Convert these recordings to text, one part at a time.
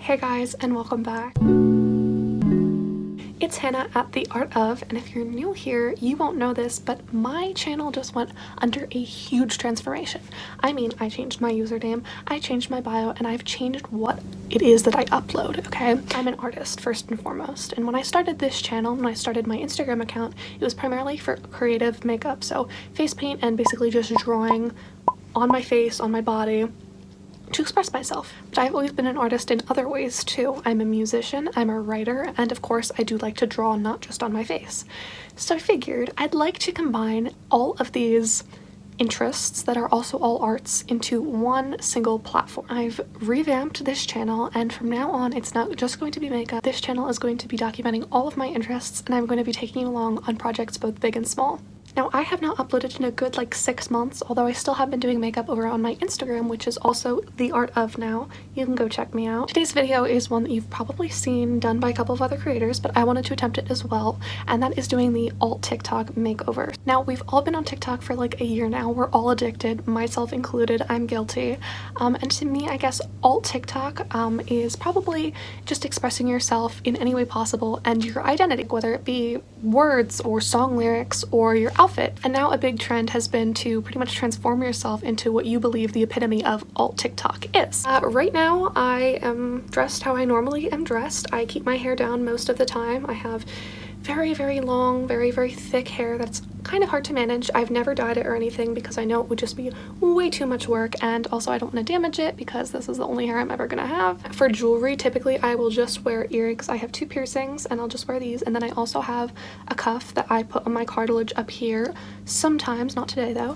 Hey guys, and welcome back. It's Hannah at The Art Of, and if you're new here, you won't know this, but my channel just went under a huge transformation. I mean, I changed my username, I changed my bio, and I've changed what it is that I upload, okay? I'm an artist, first and foremost, and when I started this channel, when I started my Instagram account, it was primarily for creative makeup, so face paint and basically just drawing on my face, on my body, to express myself. But I've always been an artist in other ways too. I'm a musician, I'm a writer, and of course I do like to draw not just on my face. So I figured I'd like to combine all of these interests that are also all arts into one single platform. I've revamped this channel, and from now on it's not just going to be makeup. This channel is going to be documenting all of my interests, and I'm going to be taking you along on projects both big and small. Now, I have not uploaded in a good 6 months, although I still have been doing makeup over on my Instagram, which is also The Art Of now. You can go check me out. Today's video is one that you've probably seen done by a couple of other creators, but I wanted to attempt it as well, and that is doing the alt TikTok makeover. Now, we've all been on TikTok for a year now. We're all addicted, myself included. I'm guilty. And to me, I guess alt TikTok is probably just expressing yourself in any way possible and your identity, whether it be words or song lyrics or your outfit. And now a big trend has been to pretty much transform yourself into what you believe the epitome of alt TikTok is. Right now I am dressed how I normally am dressed. I keep my hair down most of the time. I have very, very long, very, very thick hair that's kind of hard to manage. I've never dyed it or anything because I know it would just be way too much work, and also I don't want to damage it because this is the only hair I'm ever gonna have. For jewelry, typically I will just wear earrings. I have 2 piercings and I'll just wear these, and then I also have a cuff that I put on my cartilage up here sometimes, not today though.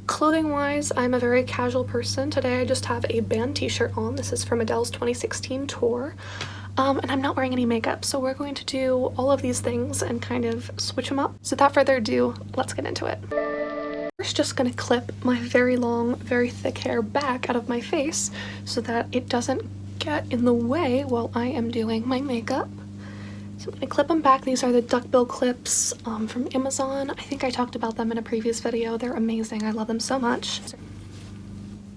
Clothing wise, I'm a very casual person. Today I just have a band t-shirt on. This is from Adele's 2016 tour. And I'm not wearing any makeup, so we're going to do all of these things and kind of switch them up. So without further ado, let's get into it. First, just gonna clip my very long, very thick hair back out of my face so that it doesn't get in the way while I am doing my makeup. So I'm gonna clip them back. These are the duckbill clips from Amazon. I think I talked about them in a previous video. They're amazing. I love them so much.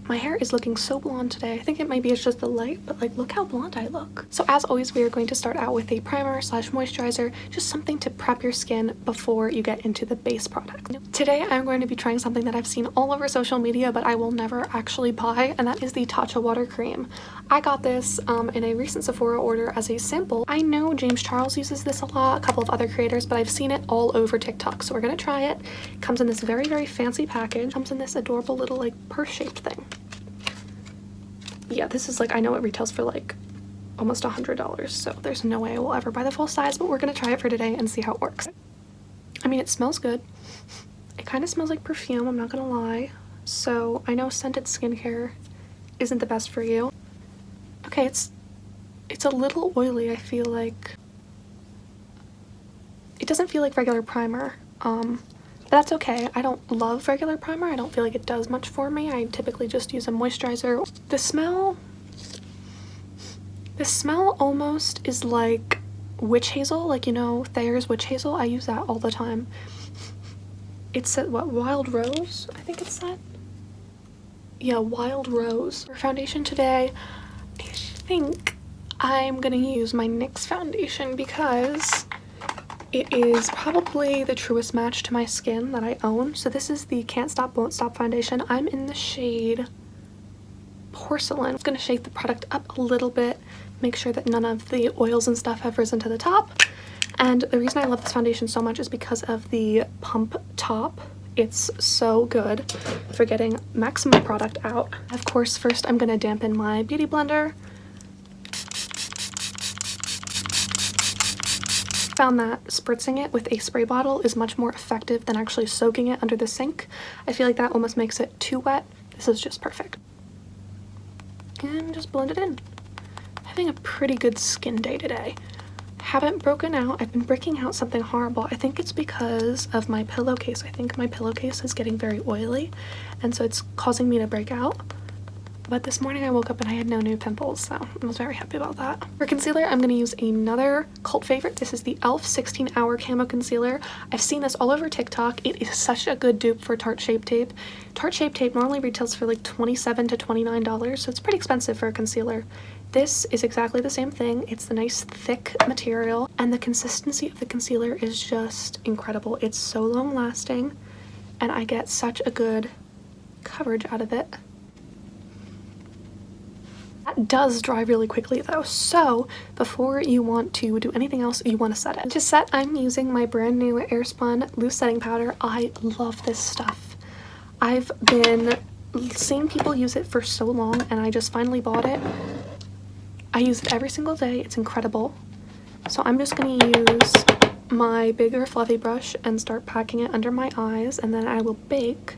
My hair is looking so blonde today. I think it maybe it's just the light, but look how blonde I look. So as always, we are going to start out with a primer / moisturizer, just something to prep your skin before you get into the base product. Today I'm going to be trying something that I've seen all over social media, but I will never actually buy, and that is the Tatcha water cream. I got this in a recent Sephora order as a sample. I know James Charles uses this a lot, a couple of other creators, but I've seen it all over TikTok, so we're gonna try it. It comes in this very, very fancy package. It comes in this adorable little purse-shaped thing. Yeah, this is I know it retails for almost $100, so there's no way I will ever buy the full size, but we're gonna try it for today and see how it works. I mean, it smells good. It kind of smells like perfume, I'm not gonna lie. So I know scented skincare isn't the best for you. Okay, it's a little oily. I feel like it doesn't feel like regular primer. But that's okay. I don't love regular primer. I don't feel like it does much for me. I typically just use a moisturizer. The smell almost is like witch hazel, Thayer's witch hazel. I use that all the time. It's what, Wild Rose? I think it's that. Yeah, Wild Rose. For foundation today, I think I'm gonna use my NYX foundation because it is probably the truest match to my skin that I own. So this is the Can't Stop Won't Stop foundation. I'm in the shade Porcelain. I'm gonna shake the product up a little bit, make sure that none of the oils and stuff have risen to the top. And the reason I love this foundation so much is because of the pump top. It's so good for getting maximum product out. Of course, first I'm gonna dampen my beauty blender. Found that spritzing it with a spray bottle is much more effective than actually soaking it under the sink. I feel like that almost makes it too wet. This is just perfect. And just blend it in. Having a pretty good skin day today. Haven't broken out. I've been breaking out something horrible. I think it's because of my pillowcase. I think my pillowcase is getting very oily, and so it's causing me to break out. But this morning I woke up and I had no new pimples, so I was very happy about that. For concealer, I'm going to use another cult favorite. This is the e.l.f. 16-Hour Camo Concealer. I've seen this all over TikTok. It is such a good dupe for Tarte Shape Tape. Tarte Shape Tape normally retails for like $27 to $29, so it's pretty expensive for a concealer. This is exactly the same thing. It's the nice thick material, and the consistency of the concealer is just incredible. It's so long lasting, and I get such a good coverage out of it. That does dry really quickly though, so before you want to do anything else, you want to set it. To set, I'm using my brand new Airspun Loose Setting Powder. I love this stuff. I've been seeing people use it for so long, and I just finally bought it. I use it every single day. It's incredible. So I'm just going to use my bigger fluffy brush and start packing it under my eyes, and then I will bake.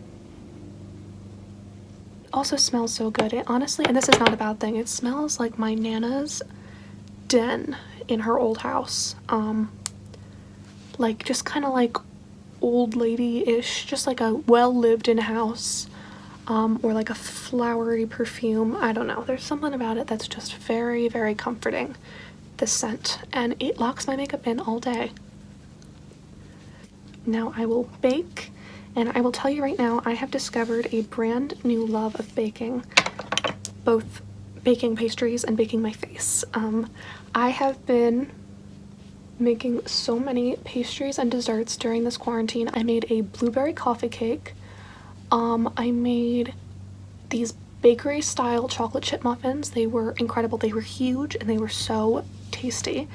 Also smells so good. It honestly, and this is not a bad thing, it smells like my Nana's den in her old house. Like just kind of like old lady-ish, just like a well-lived-in house, or like a flowery perfume. I don't know, there's something about it that's just very, very comforting, the scent, and it locks my makeup in all day. Now I will bake. And I will tell you right now, I have discovered a brand new love of baking, both baking pastries and baking my face. I have been making so many pastries and desserts during this quarantine. I made a blueberry coffee cake. I made these bakery style chocolate chip muffins. They were incredible. They were huge and they were so tasty.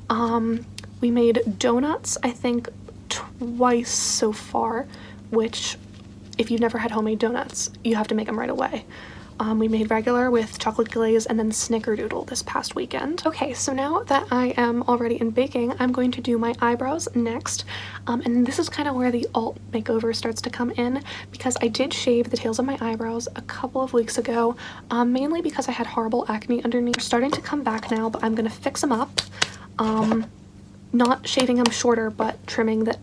We made donuts, I think twice so far, which if you've never had homemade donuts, you have to make them right away. We made regular with chocolate glaze and then snickerdoodle this past weekend. Okay, so now that I am already in baking, I'm going to do my eyebrows next. And this is kind of where the alt makeover starts to come in, because I did shave the tails of my eyebrows a couple of weeks ago, mainly because I had horrible acne underneath. They're starting to come back now, but I'm gonna fix them up. Not shaving them shorter, but trimming the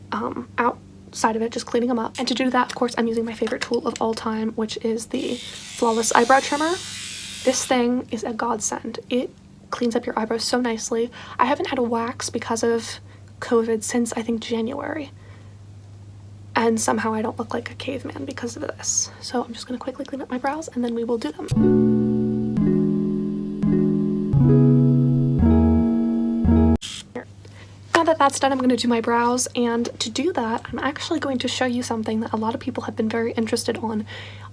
outside of it, just cleaning them up. And to do that, of course, I'm using my favorite tool of all time, which is the Flawless Eyebrow Trimmer. This thing is a godsend. It cleans up your eyebrows so nicely. I haven't had a wax because of COVID since I think January. And somehow I don't look like a caveman because of this. So I'm just gonna quickly clean up my brows and then we will do them. Now that that's done, I'm going to do my brows, and to do that, I'm actually going to show you something that a lot of people have been very interested on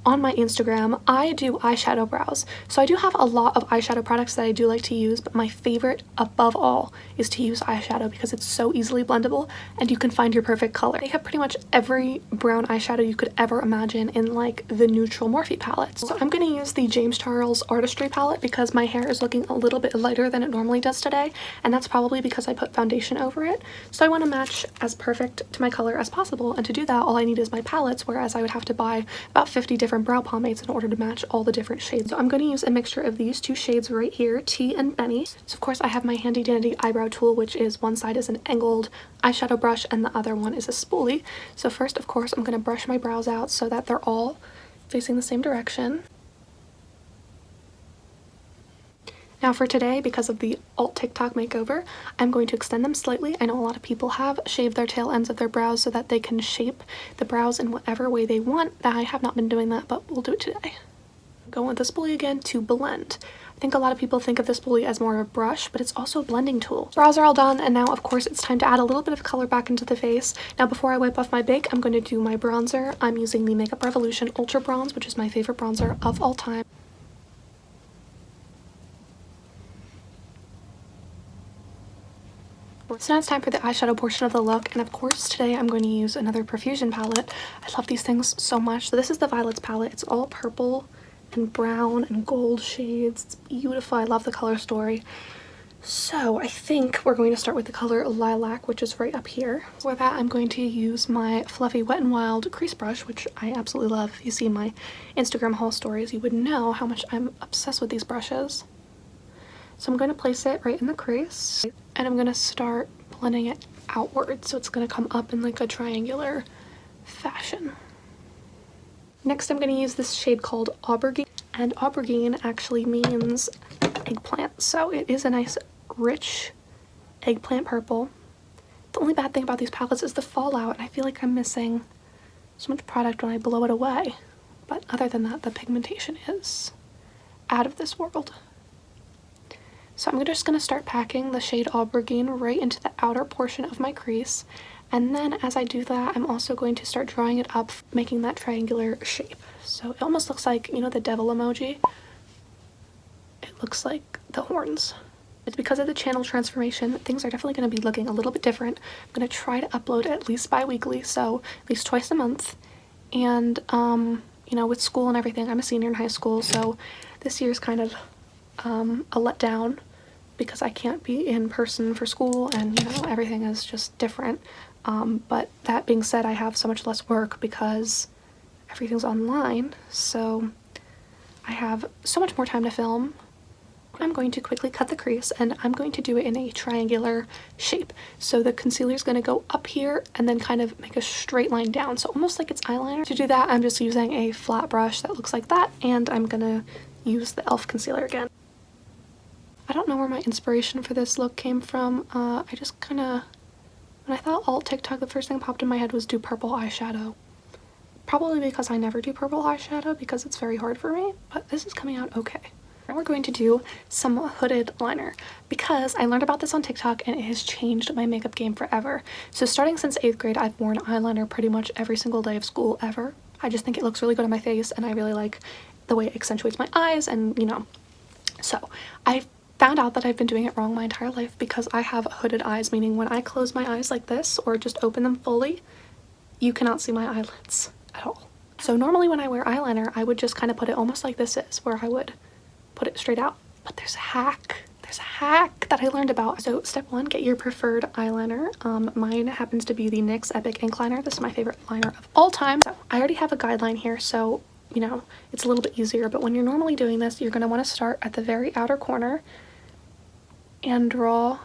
my Instagram. I do eyeshadow brows, so I do have a lot of eyeshadow products that I do like to use, but my favorite above all is to use eyeshadow because it's so easily blendable and you can find your perfect color. They have pretty much every brown eyeshadow you could ever imagine in like the neutral Morphe palettes. So I'm going to use the James Charles Artistry palette because my hair is looking a little bit lighter than it normally does today, and that's probably because I put foundation over it. So I want to match as perfect to my color as possible, and to do that all I need is my palettes, whereas I would have to buy about 50 different brow pomades in order to match all the different shades. So I'm going to use a mixture of these two shades right here, Tea and Benny. So of course I have my handy dandy eyebrow tool, which is one side is an angled eyeshadow brush and the other one is a spoolie. So first, of course, I'm going to brush my brows out so that they're all facing the same direction. Now for today, because of the alt TikTok makeover, I'm going to extend them slightly. I know a lot of people have shaved their tail ends of their brows so that they can shape the brows in whatever way they want. I have not been doing that, but we'll do it today. Go with the spoolie again to blend. I think a lot of people think of the spoolie as more of a brush, but it's also a blending tool. Brows are all done, and now of course it's time to add a little bit of color back into the face. Now before I wipe off my bake, I'm going to do my bronzer. I'm using the Makeup Revolution Ultra Bronze, which is my favorite bronzer of all time. So now it's time for the eyeshadow portion of the look, and of course today I'm going to use another Profusion palette. I love these things so much. So this is the Violets palette. It's all purple and brown and gold shades. It's beautiful. I love the color story. So I think we're going to start with the color Lilac, which is right up here. For that, I'm going to use my fluffy Wet n Wild crease brush, which I absolutely love. If you see my Instagram haul stories, you would know how much I'm obsessed with these brushes. So I'm going to place it right in the crease, and I'm going to start blending it outward, so it's going to come up in like a triangular fashion. Next, I'm going to use this shade called Aubergine, And aubergine actually means eggplant, so it is a nice rich eggplant purple. The only bad thing about these palettes is the fallout, and I feel like I'm missing so much product when I blow it away. But other than that, the pigmentation is out of this world. So I'm just going to start packing the shade Aubergine right into the outer portion of my crease. And then as I do that, I'm also going to start drawing it up, making that triangular shape. So it almost looks like, you know, the devil emoji? It looks like the horns. It's because of the channel transformation, things are definitely going to be looking a little bit different. I'm going to try to upload at least bi-weekly, so at least twice a month. And, you know, with school and everything, I'm a senior in high school, so this year's kind of a letdown because I can't be in person for school, and, you know, everything is just different. But that being said, I have so much less work because everything's online, so I have so much more time to film. I'm going to quickly cut the crease, and I'm going to do it in a triangular shape. So the concealer is going to go up here and then kind of make a straight line down, so almost like it's eyeliner. To do that, I'm just using a flat brush that looks like that, and I'm gonna use the e.l.f. concealer again. I don't know where my inspiration for this look came from. I just kind of, when I thought alt TikTok, the first thing that popped in my head was do purple eyeshadow. Probably because I never do purple eyeshadow because it's very hard for me, but this is coming out okay. Now we're going to do some hooded liner because I learned about this on TikTok and it has changed my makeup game forever. So starting since 8th grade, I've worn eyeliner pretty much every single day of school ever. I just think it looks really good on my face, and I really like the way it accentuates my eyes, and you know. So I found out that I've been doing it wrong my entire life because I have hooded eyes, meaning when I close my eyes like this or just open them fully, you cannot see my eyelids at all. So normally when I wear eyeliner, I would just kind of put it almost like this is, where I would put it straight out. But there's a hack. There's a hack that I learned about. So step 1, get your preferred eyeliner. Mine happens to be the NYX Epic Ink Liner. This is my favorite liner of all time. So I already have a guideline here, so you know, it's a little bit easier. But when you're normally doing this, you're going to want to start at the very outer corner and draw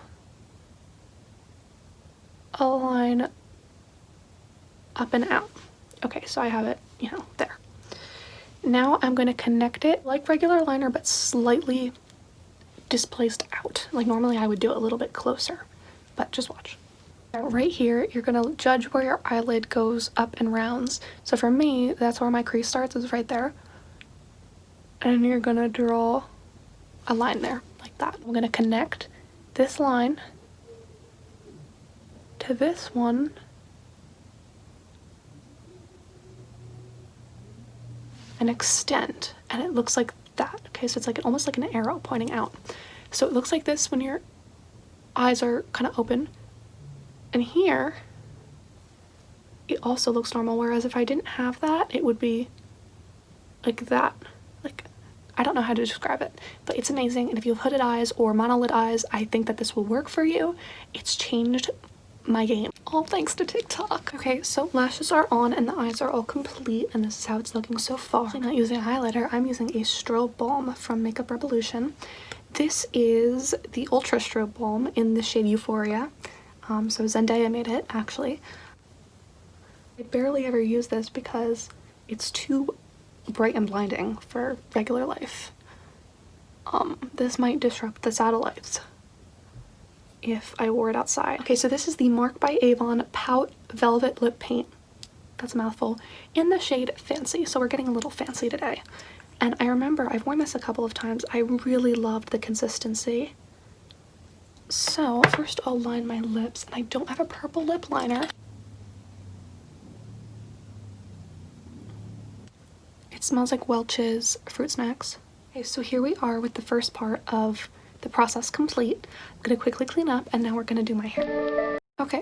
a line up and out. Okay, so I have it, you know, there. Now I'm going to connect it like regular liner, but slightly displaced out. Like normally I would do it a little bit closer, but just watch. Right here, you're going to judge where your eyelid goes up and rounds. So for me, that's where my crease starts, is right there. And you're going to draw a line there, like that. I'm going to connect this line to this one. And extend, and it looks like that. Okay, so it's like almost like an arrow pointing out. So it looks like this when your eyes are kind of open, and here it also looks normal, whereas if I didn't have that, it would be like that. Like, I don't know how to describe it, but it's amazing. And if you have hooded eyes or monolid eyes, I think that this will work for you. It's changed my game, all thanks to TikTok. Okay, so lashes are on and the eyes are all complete, and this is how it's looking so far. I'm not using highlighter, I'm using a strobe balm from Makeup Revolution. This is the Ultra Strobe Balm in the shade Euphoria. So Zendaya made it, actually. I barely ever use this because it's too bright and blinding for regular life. This might disrupt the satellites if I wore it outside. Okay, so this is the Marc by Avon Pout Velvet Lip Paint. That's a mouthful. In the shade Fancy, so we're getting a little fancy today. And I remember I've worn this a couple of times. I really loved the consistency. So first I'll line my lips, and I don't have a purple lip liner. It smells like Welch's Fruit Snacks. Okay, so here we are with the first part of the process complete. I'm gonna quickly clean up, and now we're gonna do my hair. Okay,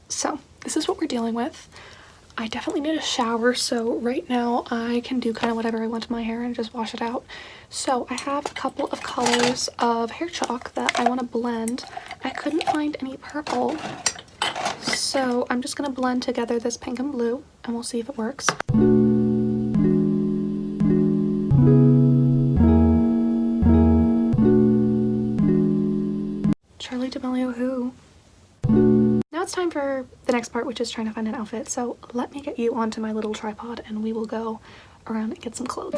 so this is what we're dealing with. I definitely need a shower, so right now I can do kind of whatever I want to my hair and just wash it out. So I have a couple of colors of hair chalk that I want to blend. I couldn't find any purple, so I'm just gonna blend together this pink and blue, and we'll see if it works. Charlie D'Amelio who? Now it's time for the next part, which is trying to find an outfit. So let me get you onto my little tripod and we will go around and get some clothes.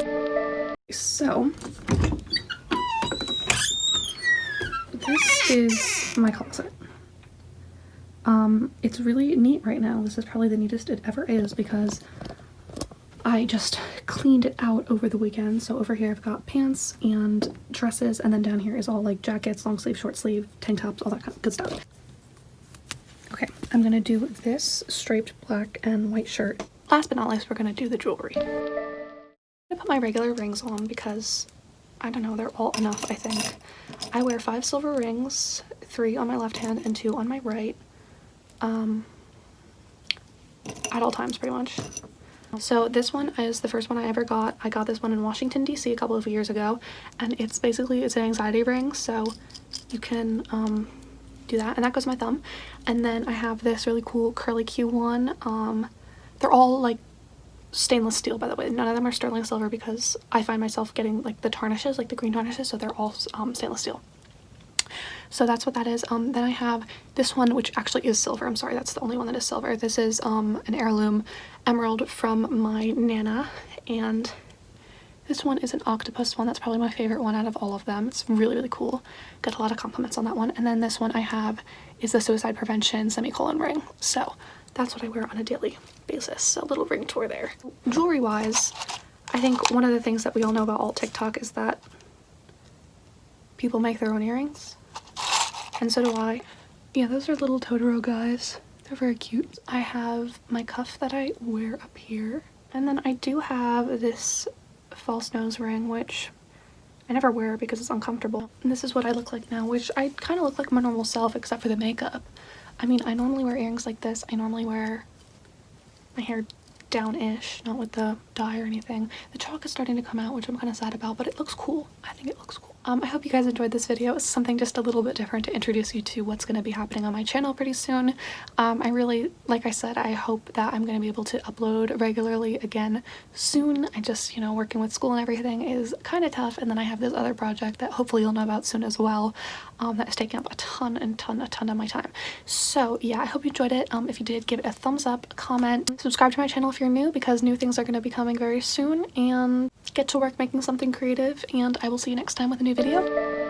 So this is my closet. It's really neat right now. This is probably the neatest it ever is because I just cleaned it out over the weekend. So over here I've got pants and dresses, and then down here is all like jackets, long sleeve, short sleeve, tank tops, all that kind of good stuff. Okay, I'm gonna do this striped black and white shirt. Last but not least, we're gonna do the jewelry. I'm gonna put my regular rings on because, I don't know, they're all enough, I think. I wear 5 silver rings, 3 on my left hand and 2 on my right. At all times, pretty much. So this one is the first one I ever got. I got this one in Washington, D.C. a couple of years ago, and it's an anxiety ring, so you can do that, and that goes to my thumb. And then I have this really cool curly Q one. They're all like stainless steel, by the way. None of them are sterling silver because I find myself getting like the tarnishes, like the green tarnishes, so they're all stainless steel. So that's what that is. Then I have this one, which actually is silver. I'm sorry, that's the only one that is silver. This is an heirloom emerald from my Nana, and this one is an octopus one. That's probably my favorite one out of all of them. It's really, really cool. Got a lot of compliments on that one. And then this one I have is the suicide prevention semicolon ring. So that's what I wear on a daily basis. A little ring tour there. Jewelry wise, I think one of the things that we all know about alt TikTok is that people make their own earrings. And so do I. Yeah, those are little Totoro guys. They're very cute. I have my cuff that I wear up here. And then I do have this false nose ring, which I never wear because it's uncomfortable. And this is what I look like now, which I kind of look like my normal self except for the makeup. I mean, I normally wear earrings like this. I normally wear my hair down-ish, not with the dye or anything. The chalk is starting to come out, which I'm kind of sad about, but it looks cool. I think it looks cool. I hope you guys enjoyed this video. It's something just a little bit different to introduce you to what's going to be happening on my channel pretty soon. I really, like I said, I hope that I'm going to be able to upload regularly again soon. I just, you know, working with school and everything is kind of tough, and then I have this other project that hopefully you'll know about soon as well, that is taking up a ton of my time. So yeah, I hope you enjoyed it. If you did, give it a thumbs up, comment, subscribe to my channel if you're new because new things are going to be coming very soon, and get to work making something creative, and I will see you next time with a new video.